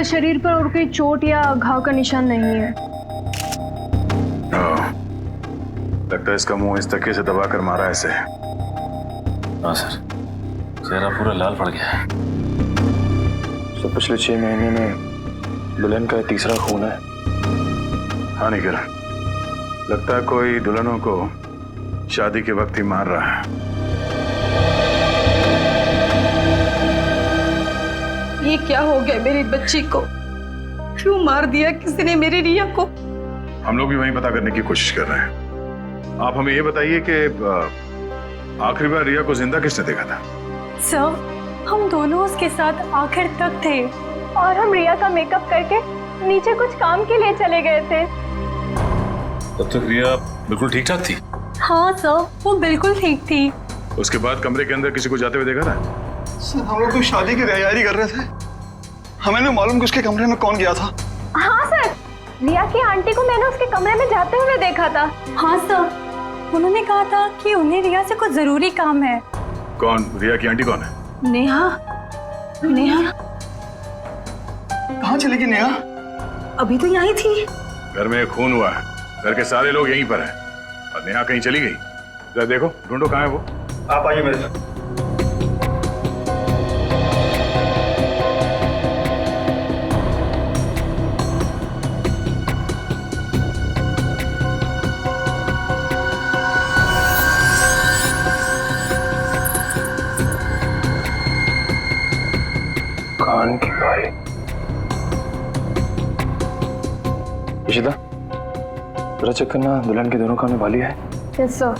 Sir शरीर पर और कोई चोट या घाव का निशान नहीं है। लगता है इसका मुंह इस तकिए से दबाकर मारा है इसे। हाँ सर, चेहरा पूरा लाल पड़ गया है। सर पिछले 6 महीने में दुल्हन का तीसरा खून है। हाँ निखिल, लगता है कोई दुल्हनों को शादी के वक्त ही मार रहा है। ये क्या हो गया मेरी बच्ची को? क्यों मार दिया किसी ने मेरी रिया को? हम लोग भी वही पता करने की कोशिश कर रहे हैं। आप हमें ये बताइए कि आखिरी बार रिया को जिंदा किसने देखा था? सर, हम दोनों उसके साथ आखिर तक थे और हम रिया का मेकअप करके नीचे कुछ काम के लिए चले गए थे। तब तक रिया बिल्कुल ठीक ठाक थी। हाँ सर, वो बिल्कुल ठीक थी। उसके बाद कमरे के अंदर किसी को जाते हुए देखा था? सर हम लोग तो शादी की तैयारी कर रहे थे, हमें नहीं मालूम कि उसके कमरे में कौन गया था। हाँ सर, रिया की आंटी को मैंने उसके कमरे में जाते हुए देखा था। हाँ सर, उन्होंने कहा था कि उन्हें रिया से कुछ जरूरी काम है। कौन? रिया की आंटी कौन है? नेहा। नेहा कहाँ चली गई नेहा? अभी तो यहीं थी। घर में खून हुआ है, घर के सारे लोग यहीं पर हैं और नेहा कहीं चली गई। जरा देखो, ढूंढो कहाँ है वो। आप आइए मेरे साथ। कान की बाली। इशिता, जरा चेक करना दुल्हन के दोनों कान में बाली है। Yes sir.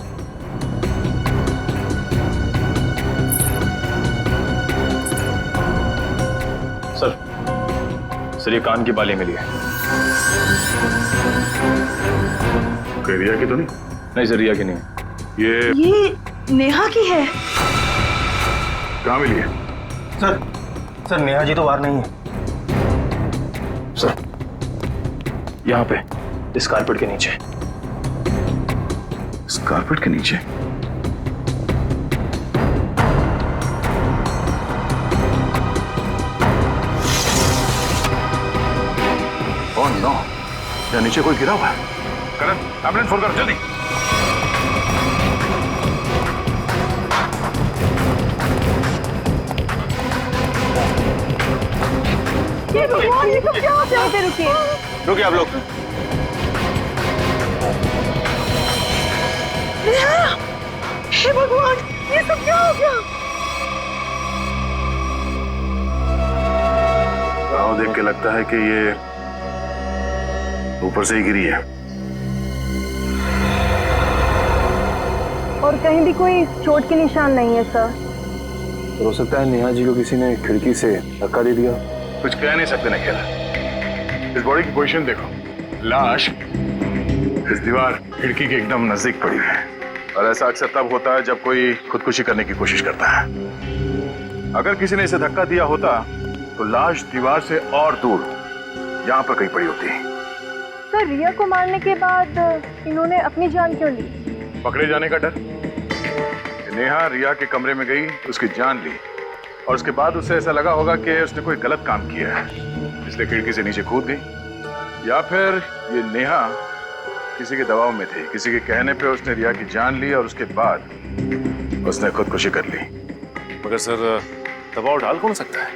सर ये कान की बाली मिली है। कोई रिया की तो नहीं? नहीं सर, रिया की नहीं है। ये नेहा की है। कहाँ मिली है? सर नेहा जी तो बाहर नहीं है सर, यहाँ पे इस कारपेट के नीचे। इस कारपेट के नीचे? ओह नो, यहाँ नीचे कोई गिरा हुआ है। करण, एम्बुलेंस फोन करो जल्दी। ये भगवान, ये सब क्या हो गया? रुकिए। रुकिए आप लोग। हे भगवान, ये सब क्या हो गया? घाव देख के लगता है कि ये ऊपर से ही गिरी है। और कहीं भी कोई चोट के निशान नहीं है सर। तो हो सकता है नेहा जी को किसी ने खिड़की से धक्का दे दिया। कुछ कह नहीं सकते निखिल। इस बॉडी की पोजीशन देखो, लाश इस दीवार खिड़की के एकदम नजदीक पड़ी है। और ऐसा अक्सर तब होता है जब कोई खुदकुशी करने की कोशिश करता है। अगर किसी ने इसे धक्का दिया होता तो लाश दीवार से और दूर यहाँ पर कहीं पड़ी होती। सर, रिया को मारने के बाद इन्होंने अपनी जान क्यों ली? पकड़े जाने का डर। नेहा रिया के कमरे में गई, उसकी जान ली और उसके बाद उसे ऐसा लगा होगा कि उसने कोई गलत काम किया है, इसलिए खिड़की से नीचे कूद गई। या फिर ये नेहा किसी के दबाव में थी, किसी के कहने पे उसने रिया की जान ली और उसके बाद उसने खुदकुशी कर ली। मगर सर, दबाव डाल कौन सकता है?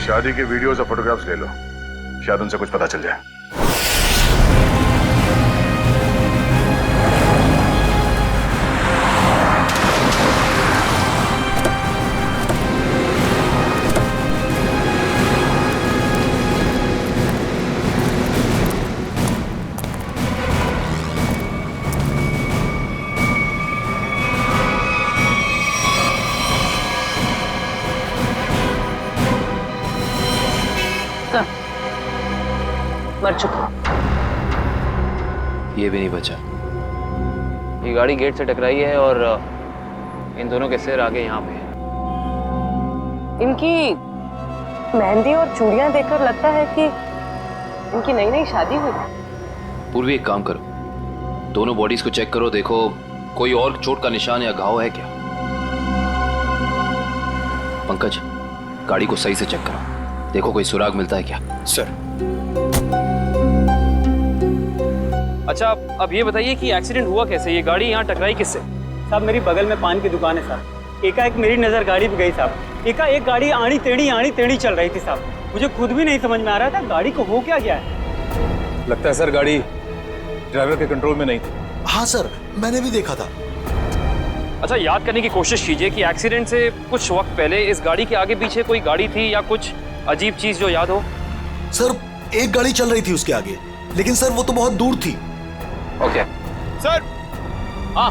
शादी के वीडियोस और फोटोग्राफ्स ले लो, शायद उनसे कुछ पता चल जाए। मर चुका। ये भी नहीं बचा। ये गाड़ी गेट से टकराई है और इन दोनों के सिर आगे यहाँ पे है। इनकी मेहंदी और चूड़ियां देखकर लगता है कि इनकी नई नई शादी हुई। पूर्वी, एक काम करो, दोनों बॉडीज को चेक करो, देखो कोई और चोट का निशान या घाव है क्या? पंकज, गाड़ी को सही से चेक करो, देखो कोई सुराग मिलता है क्या। सर। अच्छा, अब ये बताइए कि एक्सीडेंट हुआ कैसे? ये गाड़ी यहाँ टकराई किससे? साहब मेरी बगल में पान की दुकान है साहब। एकाएक मेरी नज़र गाड़ी पे गई साहब। एकाएक गाड़ी आड़ी टेढ़ी चल रही थी साहब। मुझे खुद भी नहीं समझ में आ रहा था गाड़ी को हो क्या गया है। लगता है सर गाड़ी ड्राइवर के कंट्रोल में नहीं थी। हाँ सर, मैंने भी देखा था। अच्छा, याद करने की कोशिश कीजिए कि एक्सीडेंट से कुछ वक्त पहले इस गाड़ी के आगे पीछे कोई गाड़ी थी या कुछ अजीब चीज जो याद हो। सर एक गाड़ी चल रही थी उसके आगे, लेकिन सर वो तो बहुत दूर थी। Okay sir. हाँ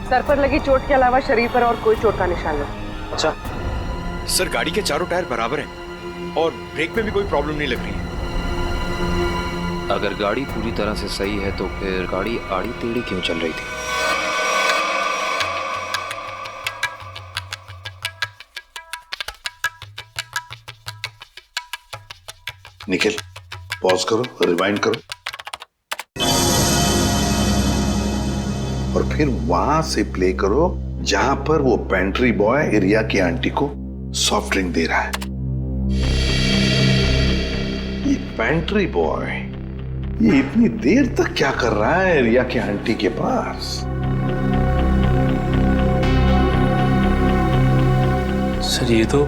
सर पर लगी चोट के अलावा शरीर पर और कोई चोट का निशान नहीं। अच्छा सर, गाड़ी के चारों टायर बराबर हैं और ब्रेक में भी कोई प्रॉब्लम नहीं लग रही है। अगर गाड़ी पूरी तरह से सही है तो फिर गाड़ी आड़ी टेढ़ी क्यों चल रही थी? निखिल, पॉज करो, रिवाइंड करो और फिर वहां से प्ले करो जहां पर वो पेंट्री बॉय रिया की आंटी को सॉफ्ट ड्रिंक दे रहा है। ये पेंट्री बॉय ये इतनी देर तक क्या कर रहा है रिया की आंटी के पास? सर ये तो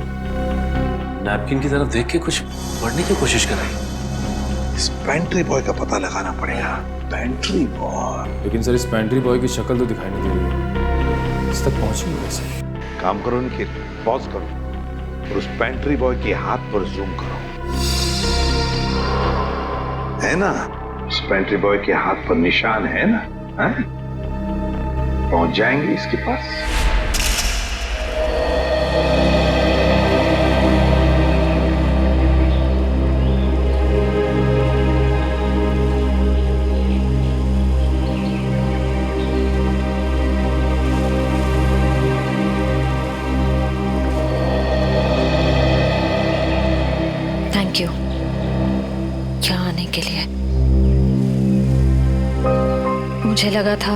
नैपकिन की तरफ देख के कुछ पढ़ने की कोशिश कर रही है। इस पेंट्री बॉय का पता लगाना पड़ेगा। Pantry boy. लेकिन सर इस पेंट्री बॉय की शक्ल तो दिखाई नहीं दे रही है। इस तक पहुंची नहीं वैसे। काम करो निखिल, पॉज करो और उस पेंट्री बॉय के हाथ पर जूम करो। है ना, उस पेंट्री बॉय के हाथ पर निशान है ना? है? पहुंच जाएंगे इसके पास। थैंक यू यहाँ आने के लिए। मुझे लगा था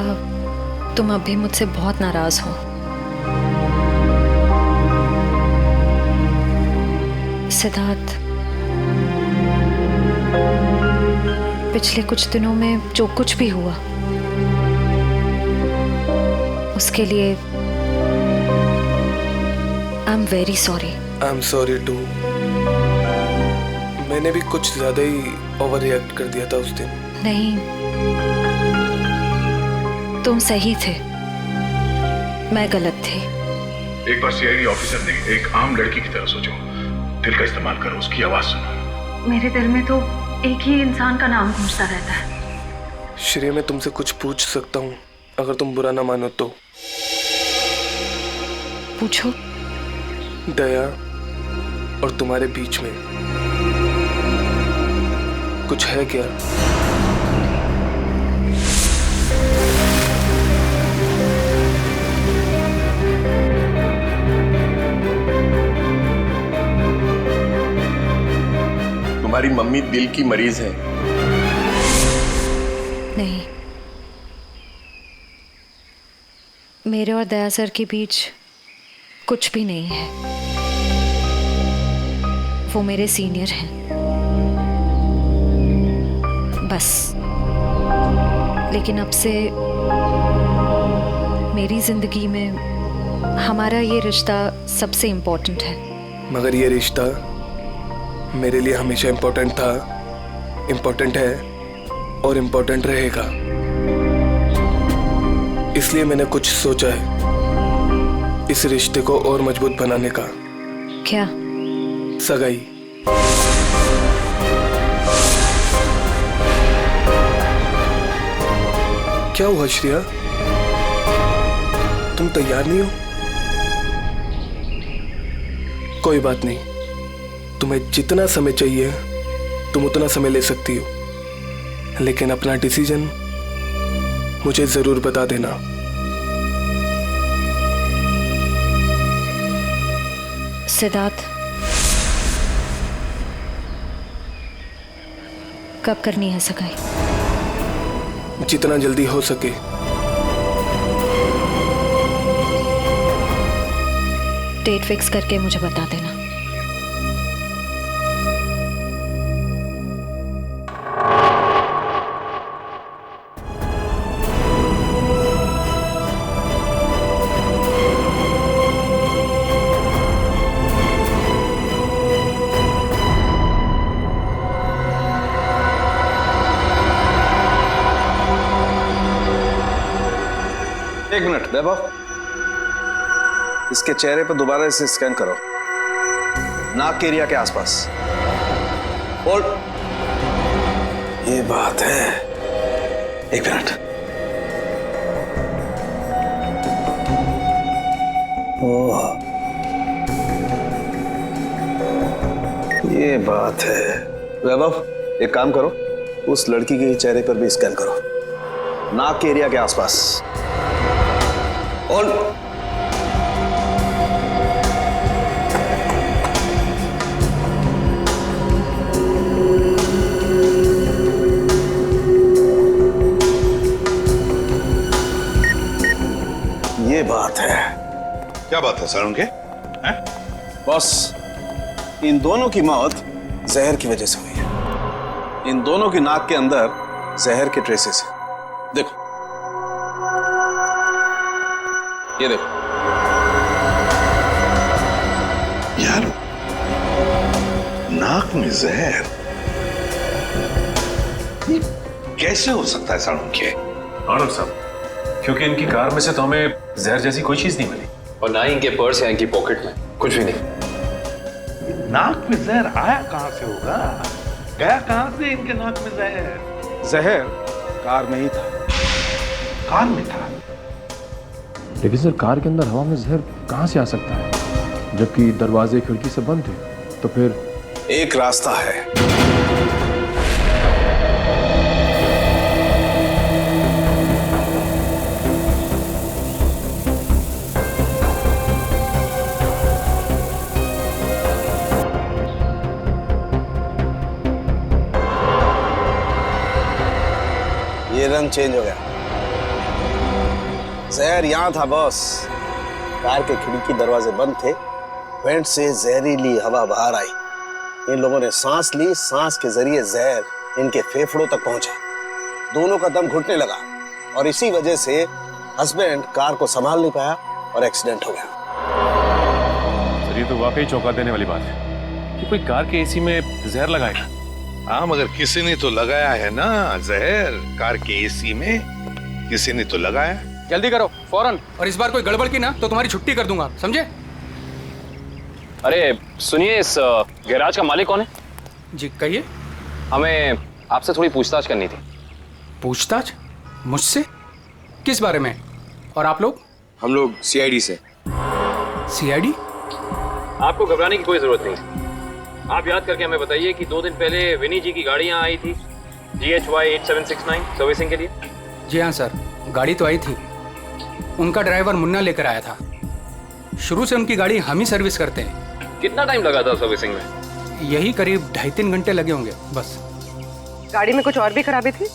तुम अब भी मुझसे बहुत नाराज हो। सिद्धार्थ, पिछले कुछ दिनों में जो कुछ भी हुआ उसके लिए I am very sorry. I am sorry too. मैंने भी कुछ ज्यादा ही ओवर रिएक्ट कर दिया था उस दिन। नहीं, तुम सही थे, मैं गलत थी। एक बार सीआईडी ऑफिसर ने एक आम लड़की की तरह सोचो, दिल का इस्तेमाल करो, उसकी आवाज सुनो। मेरे दिल में तो एक ही इंसान का नाम गूंजता रहता है। श्रेय, मैं तुमसे कुछ पूछ सकता हूँ अगर तुम बुरा ना मानो तो? पूछो। दया और तुम्हारे बीच में कुछ है क्या? तुम्हारी मम्मी दिल की मरीज है। नहीं, मेरे और दया सर के बीच कुछ भी नहीं है। वो मेरे सीनियर हैं, बस। लेकिन अब से मेरी जिंदगी में हमारा ये रिश्ता सबसे इम्पोर्टेंट है। मगर ये रिश्ता मेरे लिए हमेशा इम्पोर्टेंट था, इम्पोर्टेंट है और इम्पोर्टेंट रहेगा। इसलिए मैंने कुछ सोचा है इस रिश्ते को और मजबूत बनाने का। क्या? सगाई। क्या हुआ श्रेया, तुम तैयार नहीं हो? कोई बात नहीं, तुम्हें जितना समय चाहिए तुम उतना समय ले सकती हो, लेकिन अपना डिसीजन मुझे जरूर बता देना। सिद्धार्थ, कब करनी है सगाई? जितना जल्दी हो सके। डेट फिक्स करके मुझे बता देना। एक मिनट वैभव, इसके चेहरे पर दोबारा इसे स्कैन करो, नाक के एरिया के आसपास। होल्ड। ये बात है, एक मिनट। ओह, ये बात है। वैभव, एक काम करो, उस लड़की के चेहरे पर भी स्कैन करो, नाक के एरिया के आसपास। होल्ड। ये बात है। क्या बात है सर उनके? बॉस, इन दोनों की मौत जहर की वजह से हुई है। इन दोनों की नाक के अंदर जहर के ट्रेसेस हैं। देखो, ये देखो। यार, नाक में जहर ये कैसे हो सकता है सर उनके? आनंद साहब, क्योंकि इनकी कार में से तो हमें जहर जैसी कोई चीज नहीं मिली, और ना ही इनके पर्स या इनकी पॉकेट में कुछ भी नहीं। नाक में जहर आया कहां से होगा? गया कहां से इनके नाक में जहर? जहर कार में ही था। कार में था? लेकिन सर, कार के अंदर हवा में जहर कहां से आ सकता है, जबकि दरवाजे खिड़की से बंद थे? तो फिर एक रास्ता है। ये रंग चेंज हो गया। जहर यहां था बॉस। कार के खिड़की दरवाजे बंद थे, वेंट से जहरीली हवा बाहर आई। इन लोगों ने सांस ली, सांस के जरिए जहर इनके फेफड़ों तक पहुंचा। दोनों का दम घुटने लगा और इसी वजह से हस्बैंड कार को संभाल नहीं पाया और एक्सीडेंट हो गया। सर, ये तो वाकई चौंका देने वाली बात है कि कोई कार के एसी में जहर लगाएगा। हाँ, मगर किसी ने तो लगाया है ना जहर। कार के एसी में किसी ने तो लगाया। जल्दी करो फौरन, और इस बार कोई गड़बड़ की ना तो तुम्हारी छुट्टी कर दूंगा, समझे? अरे सुनिए, इस गैराज का मालिक कौन है? जी कहिए। हमें आपसे थोड़ी पूछताछ करनी थी। पूछताछ? मुझसे? किस बारे में? और आप लोग? हम लोग सीआईडी से। सीआईडी? आपको घबराने की कोई जरूरत नहीं। आप याद करके हमें बताइए कि 2 दिन पहले विनी जी की गाड़ी यहाँ आई थी GHY 8769 सर्विसिंग के लिए। जी हाँ सर, गाड़ी तो आई थी। उनका ड्राइवर मुन्ना लेकर आया था। शुरू से उनकी गाड़ी हम ही सर्विस करते हैं। कितना टाइम लगा था सर्विसिंग में? यही करीब 2.5-3 घंटे लगे होंगे बस। गाड़ी में कुछ और भी खराबी थी?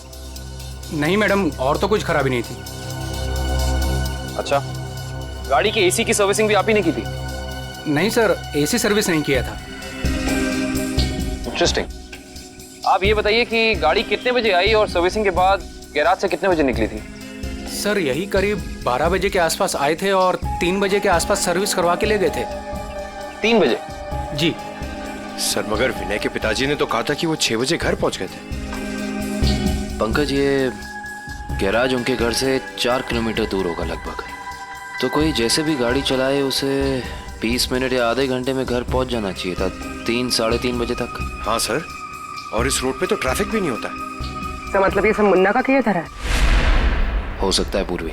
नहीं मैडम, और तो कुछ खराबी नहीं थी। अच्छा, गाड़ी की एसी की सर्विसिंग भी आप ही ने की थी? नहीं सर, एसी सर्विस नहीं किया था। इंटरेस्टिंग। आप ये बताइए कि गाड़ी कितने बजे आई और सर्विसिंग के बाद गैराज से कितने बजे निकली थी? सर यही करीब 12 बजे के आसपास आए थे और 3 बजे के आसपास सर्विस करवा के ले गए थे। 3 बजे? जी सर, मगर विनय के पिताजी ने तो कहा था कि वो 6 बजे घर पहुंच गए थे। पंकज, ये गैराज उनके घर से 4 किलोमीटर दूर होगा लगभग। तो कोई जैसे भी गाड़ी चलाए उसे 20 मिनट या आधे घंटे में घर पहुंच जाना चाहिए था, 3-3:30 बजे तक। हाँ सर, और इस रोड पे तो ट्रैफिक भी नहीं होता। तो मतलब ये सब मुन्ना का किया था? हो सकता है पूर्वी।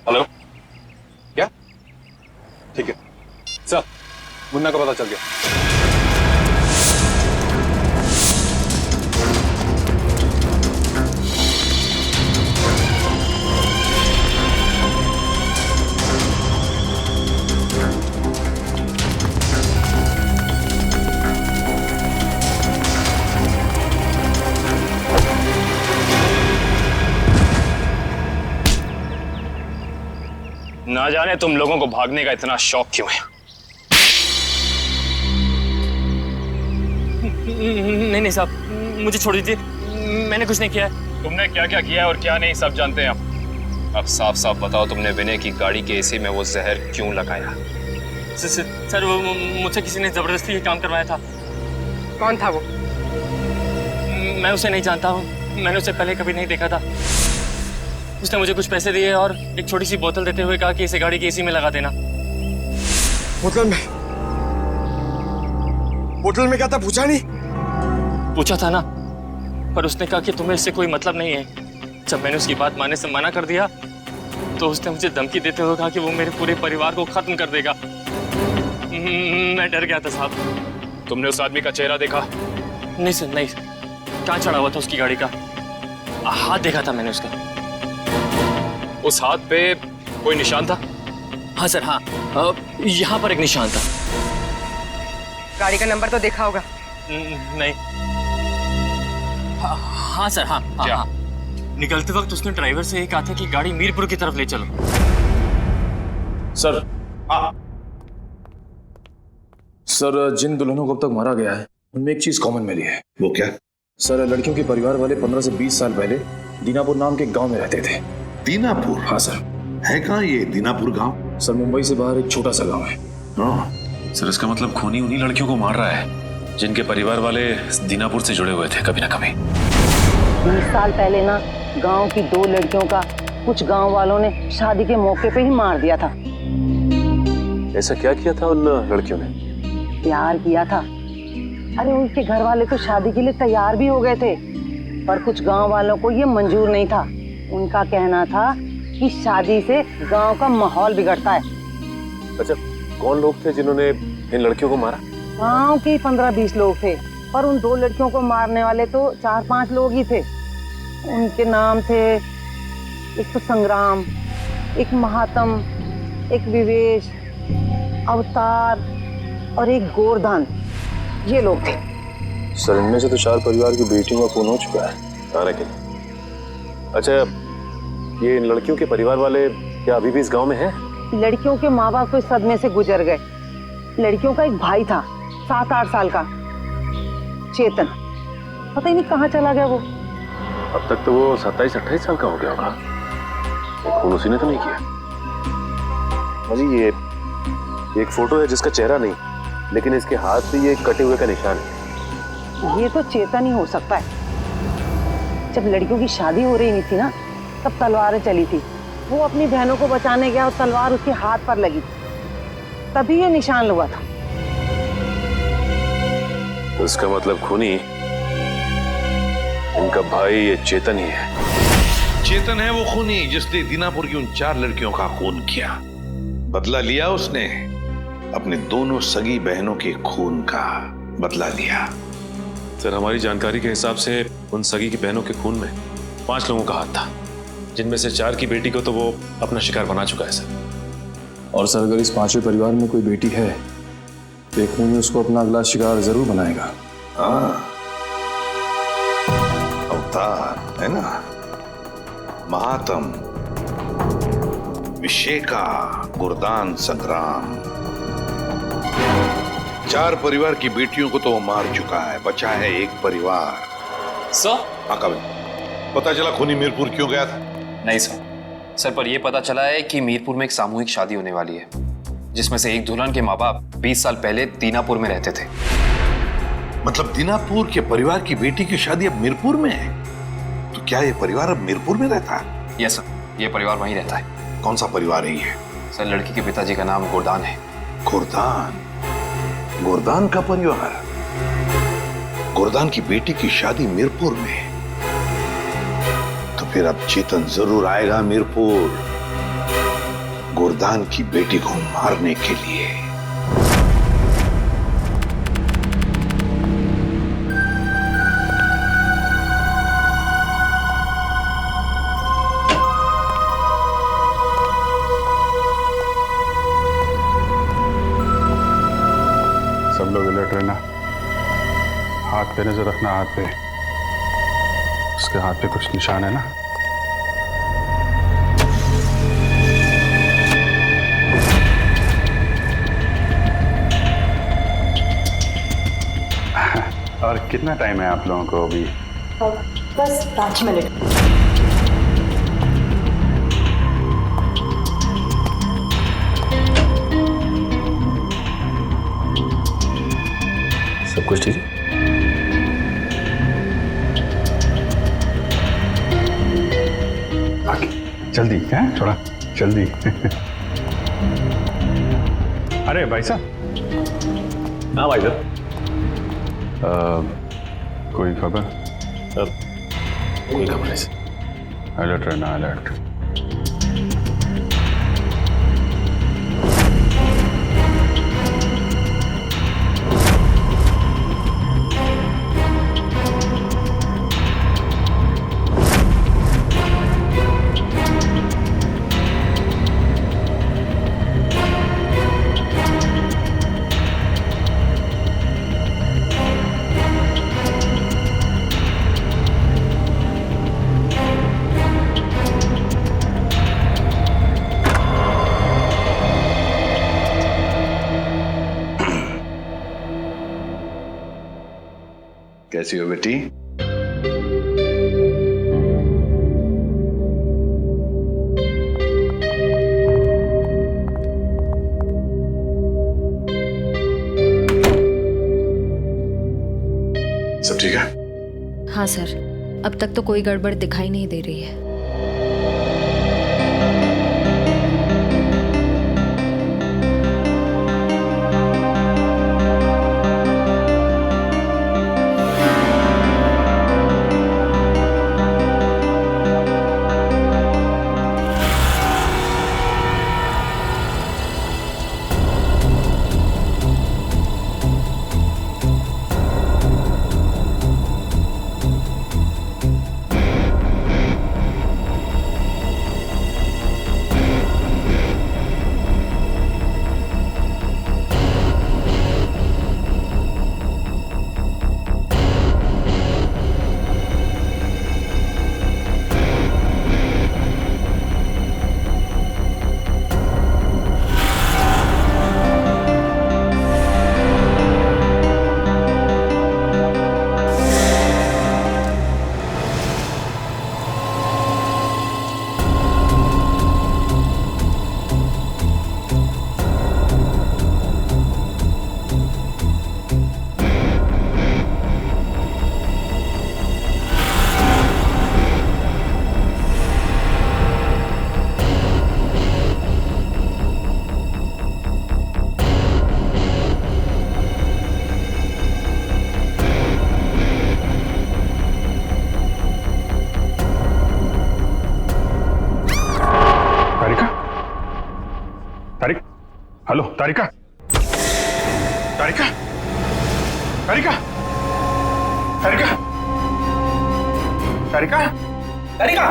हेलो, क्या? ठीक है सर, मुन्ना का पता चल गया। ना जाने तुम लोगों को भागने का इतना शौक क्यों है। नहीं साहब, मुझे छोड़ दीजिए, मैंने कुछ नहीं किया है। तुमने क्या क्या किया है और क्या नहीं सब जानते हैं हम। अब साफ साफ बताओ, तुमने विनय की गाड़ी के एसी में वो जहर क्यों लगाया? सर वो मुझसे किसी ने जबरदस्ती ये काम करवाया था। कौन था वो? मैं उसे नहीं जानता हूँ, मैंने उसे पहले कभी नहीं देखा था। उसने मुझे कुछ पैसे दिए और एक छोटी सी बोतल देते हुए कहा कि इसे गाड़ी की एसी में लगा देना। बोतल में क्या था पूछा नहीं? पूछा था ना, पर उसने कहा कि तुम्हें इससे कोई मतलब नहीं है। जब मैंने उसकी बात मानने से मना कर दिया तो उसने मुझे धमकी देते हुए कहा कि वो मेरे पूरे परिवार को खत्म कर देगा। मैं डर गया था साहब। तुमने उस आदमी का चेहरा देखा? नहीं सर, नहीं। कहाँ चढ़ा हुआ था उसकी गाड़ी का? हाथ देखा था मैंने उसका। उस हाथ पे कोई निशान था? हाँ सर, हाँ, यहाँ पर एक निशान था। गाड़ी का नंबर तो देखा होगा? नहीं। हाँ सर, हाँ, क्या? हाँ। निकलते वक्त उसने ड्राइवर से ये कहा था कि गाड़ी मीरपुर की तरफ ले चलो। सर, सर जिन दुल्हनों को अब तक मारा गया है उनमें एक चीज कॉमन मिली है। वो क्या? सर, लड़कियों के परिवार वाले 15 से 20 साल पहले दीनापुर नाम के गांव में रहते थे। दीनापुर? हाँ सर। है कहाँ ये दीनापुर गांव? सर, मुंबई से बाहर एक छोटा सा गांव है। सर, इसका मतलब खूनी उन्हीं लड़कियों को मार रहा है जिनके परिवार वाले दीनापुर से जुड़े हुए थे कभी ना कभी। 20 साल पहले ना गांव की 2 लड़कियों का कुछ गांव वालों ने शादी के मौके पे ही मार दिया था। ऐसा क्या किया था उन लड़कियों ने? प्यार किया था। अरे उनके घर वाले तो शादी के लिए तैयार भी हो गए थे, पर कुछ गांव वालों को ये मंजूर नहीं था। उनका कहना था कि शादी से गांव का माहौल बिगड़ता है। अच्छा, कौन लोग थे जिन्होंने इन लड़कियों को मारा? गांव के 15-20 लोग थे, पर उन 2 लड़कियों को मारने वाले तो 4-5 लोग ही थे। उनके नाम थे, एक तो संग्राम, एक महात्म, एक विवेश, अवतार और एक गोरधान। ये लोग थे। सर, इनमें से तो 4 परिवार की बेटियों का खून हो चुका है। आने के लिए। अच्छा, ये इन लड़कियों के परिवार वाले क्या अभी भी इस गांव में हैं? लड़कियों के माँ बाप तो इस सदमे से गुजर गए। लड़कियों का एक भाई था 7-8 साल का, चेतन। पता ही नहीं कहाँ चला गया वो। अब तक तो वो 27-28 साल का हो गया होगा। खून उसी ने तो नहीं किया। अजी, ये एक फोटो है जिसका चेहरा नहीं, लेकिन इसके हाथ पे ये कटे हुए का निशान है। ये तो चेतन ही हो सकता है। जब लड़कियों की शादी हो रही नहीं थी ना, तब तलवारें चली थी। वो अपनी बहनों को बचाने गया और तलवार उसके हाथ पर लगी, तभी ये निशान हुआ था। तो इसका मतलब खूनी इनका भाई ये चेतन ही है। चेतन है वो खूनी जिसने दीनापुर की उन 4 लड़कियों का खून किया। बदला लिया उसने, अपने दोनों सगी बहनों के खून का बदला लिया। सर, हमारी जानकारी के हिसाब से उन सगी की बहनों के खून में 5 लोगों का हाथ था, जिनमें से 4 की बेटी को तो वो अपना शिकार बना चुका है सर। और सर, अगर इस 5वें परिवार में कोई बेटी है तो एक खूनी उसको अपना अगला शिकार जरूर बनाएगा। हाँ, अवतार है ना, महात्म, विशेका, गुरदान, संग्राम। 4 परिवार की बेटियों को तो वो मार चुका है, बचा है एक परिवार। सर? हाँ, कभी पता चला खूनी मीरपुर क्यों गया था? नहीं सर, पर यह पता चला है कि मीरपुर में एक सामूहिक शादी होने वाली है, जिसमें से एक दुल्हन के माँ बाप 20 साल पहले दीनापुर में रहते थे। मतलब दीनापुर के परिवार की बेटी की शादी अब मीरपुर में है? तो क्या ये परिवार अब मीरपुर में रहता है? यस सर, ये परिवार वहीं रहता है। कौन सा परिवार है ये? सर, लड़की के पिताजी का नाम गोरदान है। गोरदान? गोरदान का परिवार? गोरदान की बेटी की शादी मीरपुर में, तो फिर अब चेतन जरूर आएगा मीरपुर गोरदान की बेटी को मारने के लिए। सब लोग अलर्ट रहना। हाथ पे नजर रखना, हाथ पे। उसके हाथ पे कुछ निशान है ना? और कितना टाइम है आप लोगों को अभी? बस 5 मिनट। सब कुछ ठीक है? जल्दी है, थोड़ा जल्दी। अरे भाई साहब। हाँ भाई साहब। कोई खबर? कोई खबर नहीं। अलर्ट रहना, अलर्ट। कैसी हो बेटी? सब ठीक है? हाँ सर, अब तक तो कोई गड़बड़ दिखाई नहीं दे रही है। हेलो तारिका, तारिका, तारिका, तारिका, तारिका, तारिका,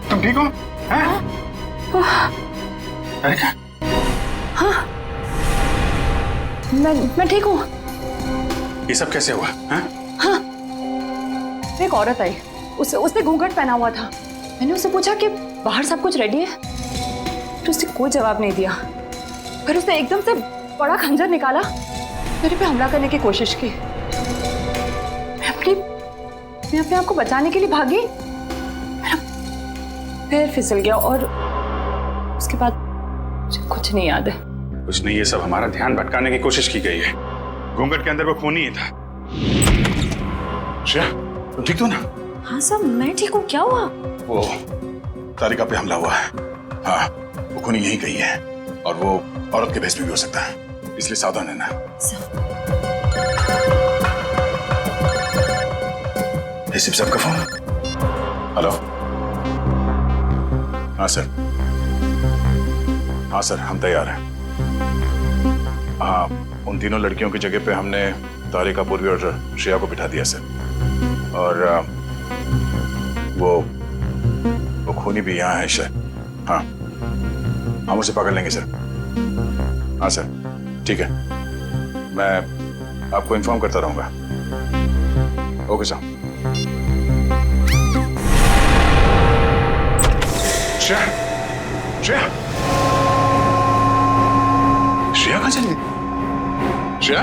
तुम ठीक हो? हैं? तारिका? हाँ, मैं ठीक हूँ। ये सब कैसे हुआ? हैं? हाँ, एक औरत आई, उसने घूंघट पहना हुआ था। मैंने उससे पूछा कि बाहर सब कुछ रेडी है, तो उसने कोई जवाब नहीं दिया। फिर उसने एकदम से बड़ा खंजर निकाला, मेरे पे हमला करने की कोशिश की। मैं अपने आप को बचाने के लिए भागी, मेरा पैर फिसल गया और उसके बाद मुझे कुछ नहीं याद है। कुछ नहीं, ये सब हमारा ध्यान भटकाने की कोशिश की गई है। घूंघट के अंदर वो खून ही था। श्रेया, तुम ठीक हो ना? हाँ सब, मैं ठीक हूँ। क्या हुआ? वो तारिका पे हमला हुआ है। हाँ, वो खूनी यहीं कहीं है और वो औरत के भेष में भी हो सकता है, इसलिए सावधान रहना। एसीपी साहब का फोन। हेलो। हाँ सर, हाँ सर, हम तैयार हैं। हाँ, उन तीनों लड़कियों की जगह पे हमने तारिका, पूर्वी और श्रेया को बिठा दिया सर। और वो खूनी भी यहाँ है शायद। हाँ, हम उसे पकड़ लेंगे सर। हाँ सर, ठीक है, मैं आपको इन्फॉर्म करता रहूंगा। Okay sir. श्रेया, श्रेया, श्रेया कहाँ चली गई? श्रेया,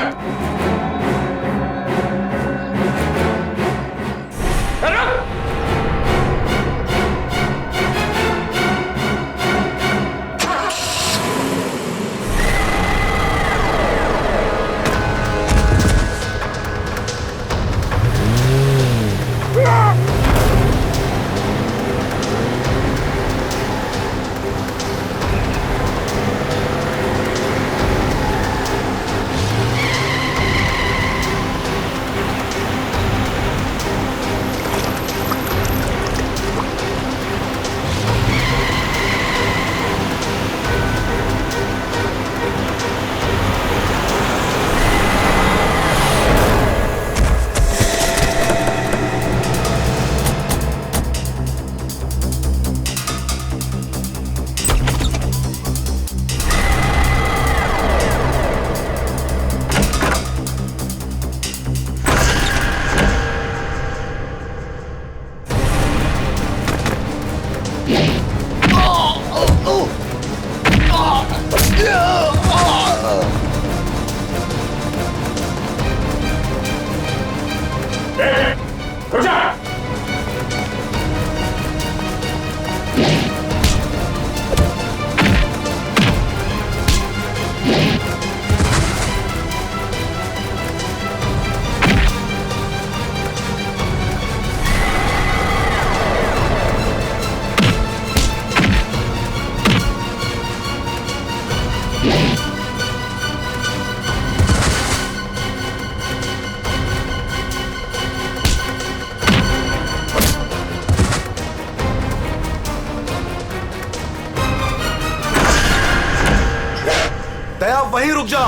दया वहीं रुक जा,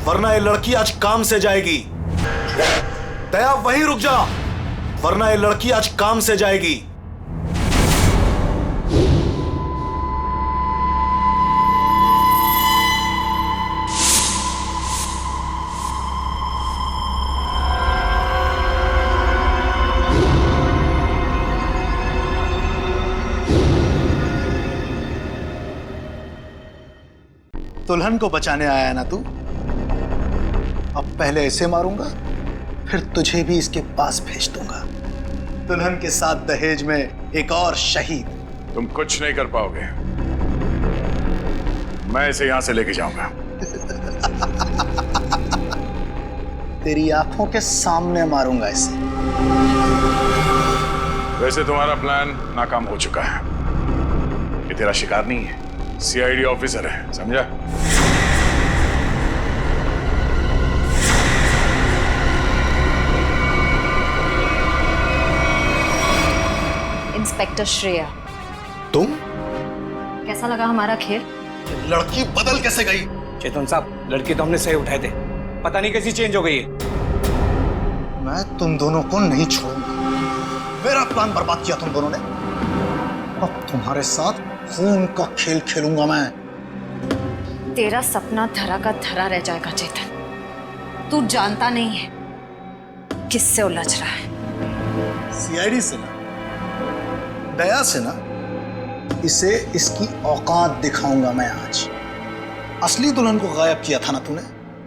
वरना ये लड़की आज काम से जाएगी। दया वहीं रुक जा, वरना ये लड़की आज काम से जाएगी। दुल्हन को बचाने आया ना तू? अब पहले इसे मारूंगा, फिर तुझे भी इसके पास भेज दूंगा। दुल्हन के साथ दहेज में एक और शहीद। तुम कुछ नहीं कर पाओगे, मैं इसे यहां से लेके जाऊंगा। तेरी आंखों के सामने मारूंगा इसे। वैसे तुम्हारा प्लान नाकाम हो चुका है। ये तेरा शिकार नहीं है, सीआईडी ऑफिसर है, समझा? इंस्पेक्टर श्रेया, तुम? कैसा लगा हमारा खेल? लड़की बदल कैसे गई? चेतन साहब, लड़की तो हमने सही उठाए थे, पता नहीं कैसी चेंज हो गई है। मैं तुम दोनों को नहीं छोड़ूंगा। मेरा प्लान बर्बाद किया तुम दोनों ने, अब तुम्हारे साथ खून का खेल खेलूंगा मैं। तेरा सपना धरा का धरा रह जाएगा चेतन। तू जानता नहीं है किससे उलझ रहा है। सीआईडी से ना, दया से ना, इसे इसकी औकात दिखाऊंगा मैं आज। असली दुल्हन को गायब किया था ना तूने,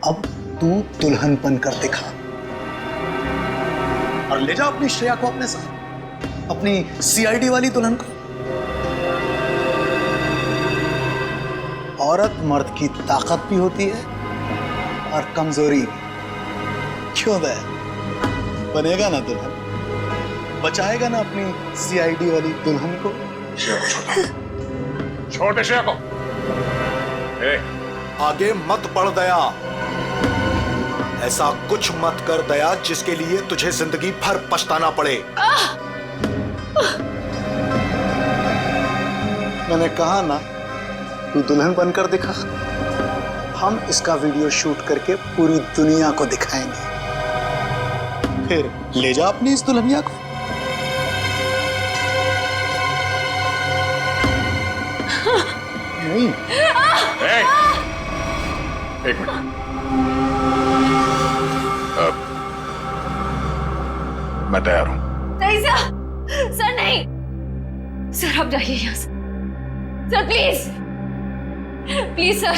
अब तू दुल्हन बनकर दिखा और ले जा अपनी श्रेया को अपने साथ, अपनी सीआईडी वाली दुल्हन को। औरत मर्द की ताकत भी होती है और कमजोरी भी। क्यों दया? बनेगा ना दुल्हन, बचाएगा ना अपनी सीआईडी वाली दुल्हन को। छोटे श्रेया को आगे मत बढ़ दया, ऐसा कुछ मत कर दया जिसके लिए तुझे जिंदगी भर पछताना पड़े। मैंने कहा ना, तू दुल्हन बनकर दिखा। हम इसका वीडियो शूट करके पूरी दुनिया को दिखाएंगे, फिर ले जा अपनी इस दुल्हनिया को। नहीं। एक मिनट, मैं तैयार हूं। नहीं सर नहीं सर, आप जाइए यहाँ से सर, प्लीज प्लीज सर।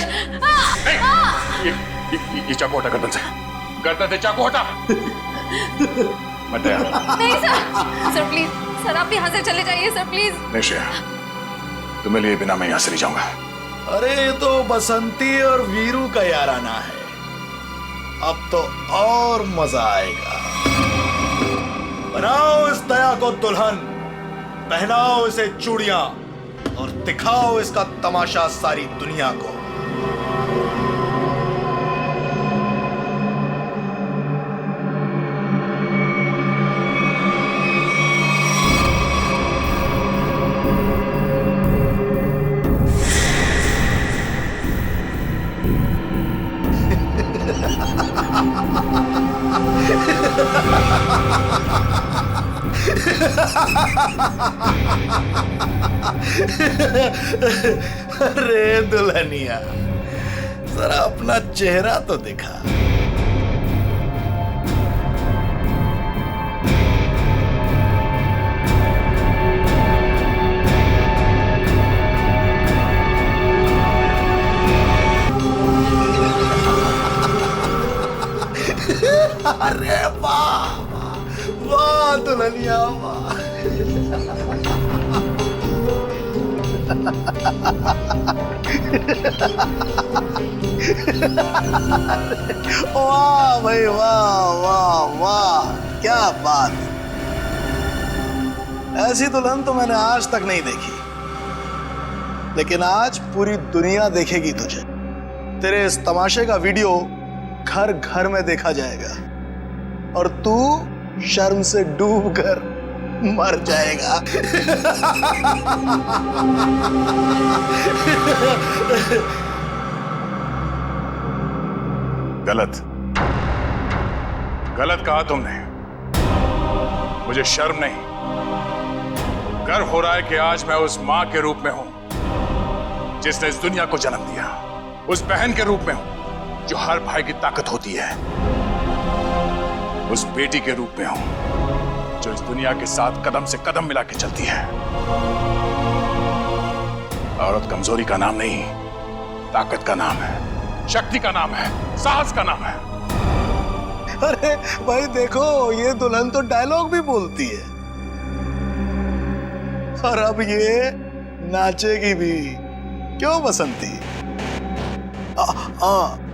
ये चाकू हटा गर्दन से, गर्दन से चाकू हटा। मत दया। नहीं सर प्लीज, सर आप यहाँ से चले जाइए सर प्लीज। नहीं श्रेया, तुम्हें लिए बिना मैं यहाँ से नहीं जाऊंगा। अरे ये तो बसंती और वीरू का याराना है, अब तो और मजा आएगा। बनाओ इस दया को दुल्हन, पहनाओ इसे चूड़ियां और दिखाओ इसका तमाशा सारी दुनिया को। अरे दुल्हनिया, जरा अपना चेहरा तो दिखा। अरे वाह वाह दुल्हनिया वाह। वाह भाई वाह वाह वाह, क्या बात। ऐसी दुल्हन तो मैंने आज तक नहीं देखी, लेकिन आज पूरी दुनिया देखेगी तुझे। तेरे इस तमाशे का वीडियो घर घर में देखा जाएगा और तू शर्म से डूब कर मर जाएगा। गलत गलत कहा तुमने। मुझे शर्म नहीं, गर्व हो रहा है कि आज मैं उस मां के रूप में हूं जिसने इस दुनिया को जन्म दिया, उस बहन के रूप में हूं जो हर भाई की ताकत होती है, उस बेटी के रूप में हूं जो इस दुनिया के साथ कदम से कदम मिला के चलती है। औरत कमजोरी का नाम नहीं, ताकत का नाम है, शक्ति का नाम है, साहस का नाम है। अरे भाई देखो, ये दुल्हन तो डायलॉग भी बोलती है और अब ये नाचेगी भी। क्यों बसंती?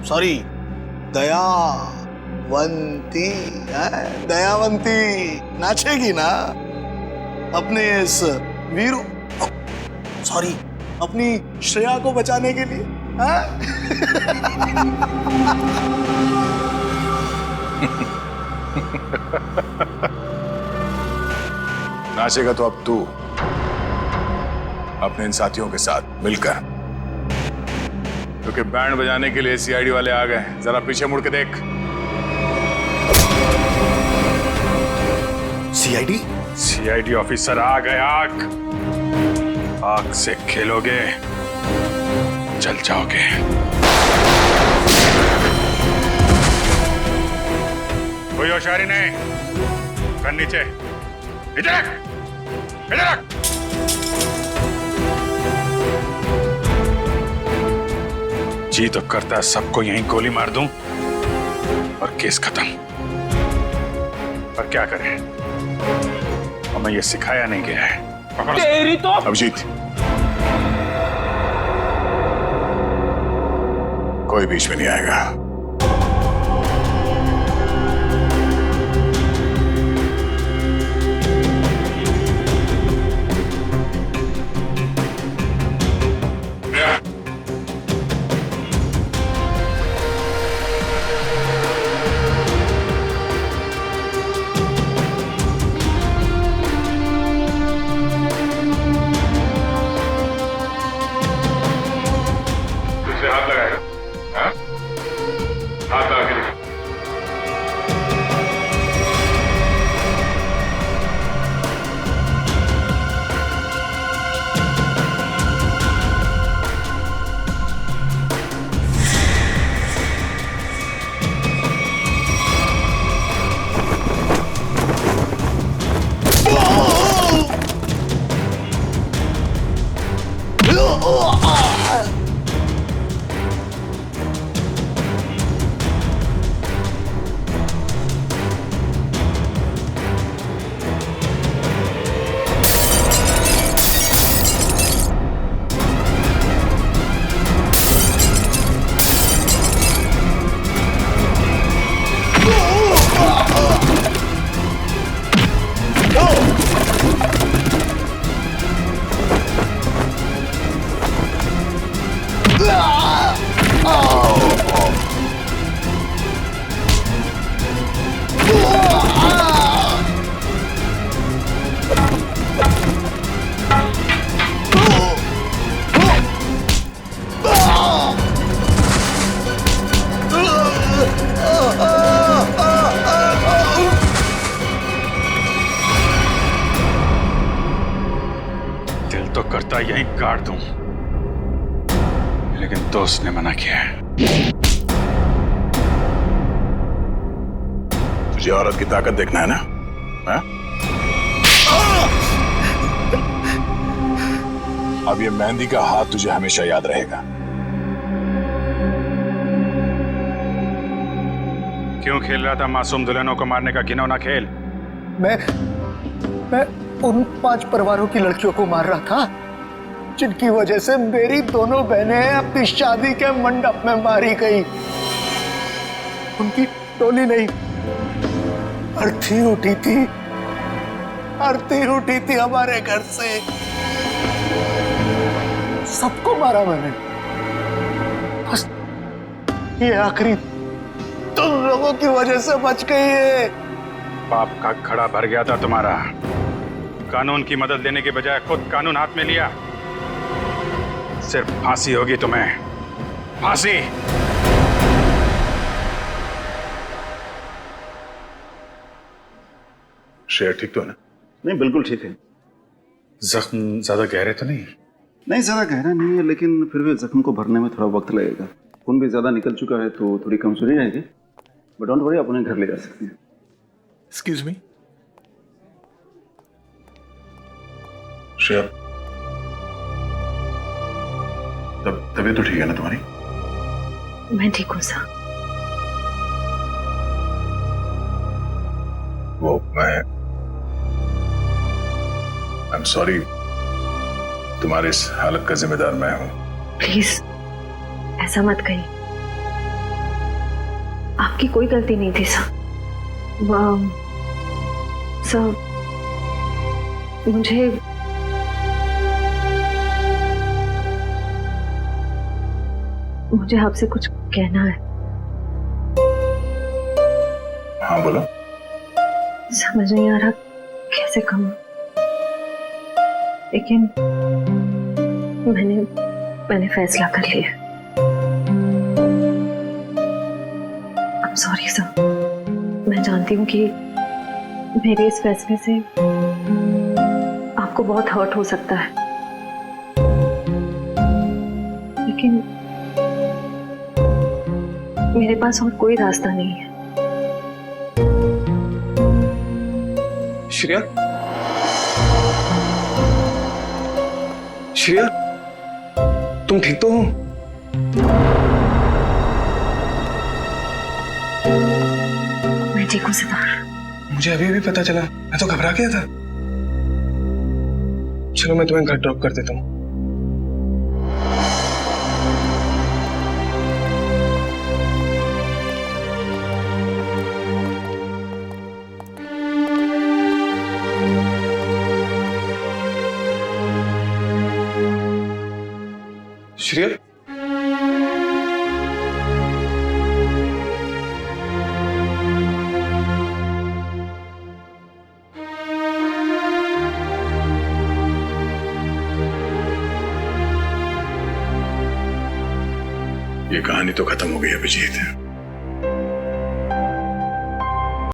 सॉरी, दयावंती है, दयावंती नाचेगी ना अपने इस वीरू, सॉरी अपनी श्रेया को बचाने के लिए। नाचेगा तो अब तू अपने इन साथियों के साथ मिलकर, क्योंकि बैंड बजाने के लिए सीआईडी वाले आ गए। जरा पीछे मुड़ के देख। सीआईडी? सीआईडी ऑफिसर आ गए। आग से खेलोगे, जल जाओगे। कोई होशियारी नहीं, गन नीचे, इधर रख, इधर रख। जी तो करता है सबको यहीं गोली मार दूं और केस खत्म, पर क्या करें, हमें ये सिखाया नहीं गया है। तेरी तो अभिजीत, कोई बीच में नहीं आएगा। कुत्ता यहीं काट दूं, लेकिन दोस्त ने मना किया है। तुझे औरत की ताकत देखना है ना? हा? अब ये मेहंदी का हाथ तुझे हमेशा याद रहेगा। क्यों खेल रहा था मासूम दुल्हनों को मारने का घिनौना खेल? मैं उन 5 परिवारों की लड़कियों को मार रहा था जिनकी वजह से मेरी दोनों बहनें अपनी शादी के मंडप में मारी गई। उनकी टोली नहीं, अर्थी उठी थी, आरती उठी थी हमारे घर से। सबको मारा मैंने, बस ये आखिरी तुम लोगों की वजह से बच गई है। पाप का खड़ा भर गया था तुम्हारा। कानून की मदद लेने के बजाय खुद कानून हाथ में लिया। सिर्फ फांसी होगी तुम्हें, फांसी। शेर ठीक तो है ना? नहीं, बिल्कुल ठीक है। जख्म ज्यादा गहरे तो नहीं? नहीं, ज्यादा गहरा नहीं है, लेकिन फिर भी जख्म को भरने में थोड़ा वक्त लगेगा। खून भी ज्यादा निकल चुका है तो थोड़ी कमजोरी रहेगी, बट डोंट वरी, अपने घर ले जा सकते हैं। Excuse me. शेर, तबीयत तो ठीक है ना तुम्हारी? मैं ठीक हूँ सर। वो आई एम सॉरी, तुम्हारी इस हालत का जिम्मेदार मैं हूं। प्लीज ऐसा मत कहिए, आपकी कोई गलती नहीं थी सर। सर मुझे आपसे कुछ कहना है। हाँ बोलो। समझ नहीं आ रहा कैसे कहूँ, लेकिन मैंने फैसला कर लिया। I'm sorry सर, मैं जानती हूँ कि मेरे इस फैसले से आपको बहुत हर्ट हो सकता है, लेकिन मेरे पास और कोई रास्ता नहीं है। श्रेया, श्रेया, तुम ठीक तो हो? मैं ठीक हूँ सितार। मुझे अभी भी पता चला, मैं तो घबरा गया था। चलो मैं तुम्हें घर ड्रॉप कर देता हूँ। श्रेया, ये कहानी तो खत्म हो गई अभिजीत।